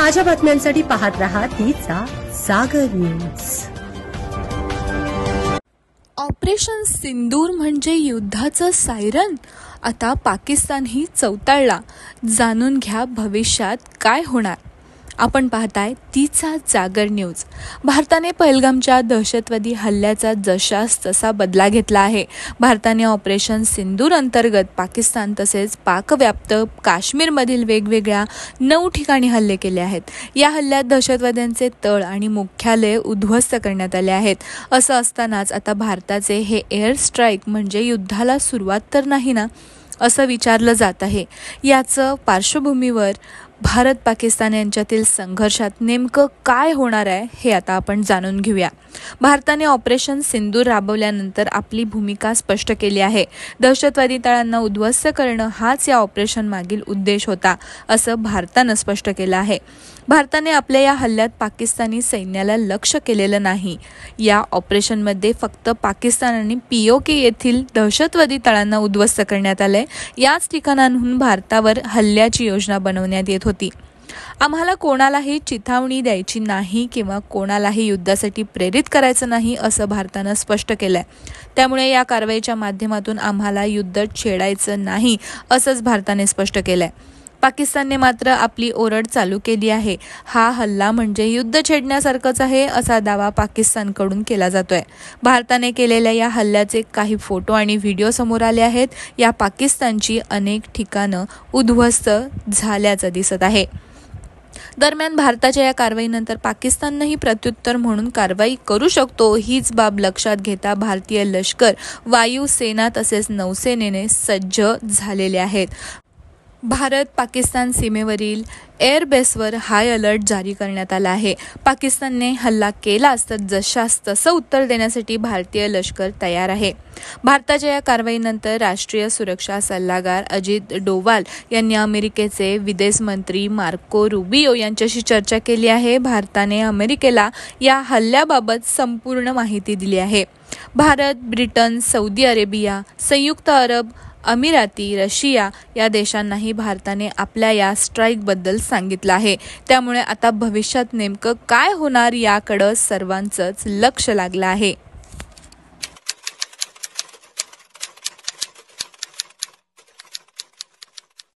ताज्या बातम्यांसाठी पाहत रहा तिचा सागर न्यूज। ऑपरेशन सिंदूर म्हणजे युद्धाचं सायरन। आता पाकिस्तानही चवताळला। जाणून घ्या भविष्यात काय होणार। आपण पाहताय तिचा जागर न्यूज। भारताने पहलगामच्या दहशतवादी हल्ल्याचा जशास तसा बदला घेतला आहे। भारताने ऑपरेशन सिंदूर अंतर्गत पाकिस्तान तसेच पाकव्याप्त काश्मीरमधील वेगवेगळ्या 9 ठिकाणी हल्ले केले आहेत। या हल्ल्यात दहशतवाद्यांचे तळ आणि मुख्यालय उद्ध्वस्त करण्यात आले आहेत। असं असतानाच आता भारताचे हे एअर स्ट्राईक म्हणजे युद्धाला सुरुवात तर नाही ना, असं विचारलं जात आहे। याचं पार्श्वभूमीवर भारत पाकिस्तान यांच्यातील संघर्षात नेमकं काय होणार आहे हे आता आपण जाणून घेऊया। भारताने ऑपरेशन सिंदूर राबवल्यानंतर आपली भूमिका स्पष्ट केली आहे। दहशतवादी तळांना उद्ध्वस्त करणं हाच या ऑपरेशन मागील उद्देश होता, असं भारतानं स्पष्ट केलं आहे। भारताने आपल्या या हल्ल्यात पाकिस्तानी सैन्याला लक्ष्य केलेलं नाही। या ऑपरेशनमध्ये फक्त पाकिस्तान आणि POK येथील दहशतवादी तळांना उद्ध्वस्त करण्यात आले। याच ठिकाणांहून भारतावर हल्ल्याची योजना बनवण्यात येत होती। आम्हाला कोणालाही चिथावणी द्यायची नाही किंवा कोणालाही युद्धासाठी प्रेरित करायचं नाही, असं भारतानं स्पष्ट केलंय। त्यामुळे या कारवाईच्या माध्यमातून आम्हाला युद्ध छेडायचं नाही, असंच भारताने स्पष्ट केलंय। पाकिस्तानने मात्र आपली ओरड चालू केली आहे। हा हल्ला म्हणजे युद्ध छेडण्यासारखंच आहे, असा दावा पाकिस्तानकडून केला जातोय। भारताने केलेल्या या हल्ल्याचे काही फोटो आणि व्हिडिओ समोर आले आहेत। या पाकिस्तानची अनेक ठिकाणं उद्ध्वस्त झाल्याचं दिसत आहे। दरम्यान भारताच्या या कारवाईनंतर पाकिस्ताननेही प्रत्युत्तर म्हणून कारवाई करू शकतो, हीच बाब लक्षात घेता भारतीय लष्कर, वायुसेना तसेच नौसेनेने सज्ज झालेले आहेत। भारत पाकिस्तान सीमेवरील एअरबेसवर हाय अलर्ट जारी करण्यात आला आहे। पाकिस्तानने हल्ला केलाच तर जशास तसं उत्तर देण्यासाठी भारतीय लष्कर तयार आहे। भारताच्या या कारवाईनंतर राष्ट्रीय सुरक्षा सल्लागार अजित डोवाल यांनी अमेरिकेचे विदेश मंत्री मार्को रुबियो यांच्याशी चर्चा केली आहे। भारताने अमेरिकेला या हल्ल्याबाबत संपूर्ण माहिती दिली आहे। भारत, ब्रिटन, सौदी अरेबिया, संयुक्त अरब अमिराती, रशिया या देशांनाही भारताने आपल्या या स्ट्राईकबद्दल सांगितलं आहे। त्यामुळे आता भविष्यात नेमकं काय होणार याकडे सर्वांचंच लक्ष लागलं आहे।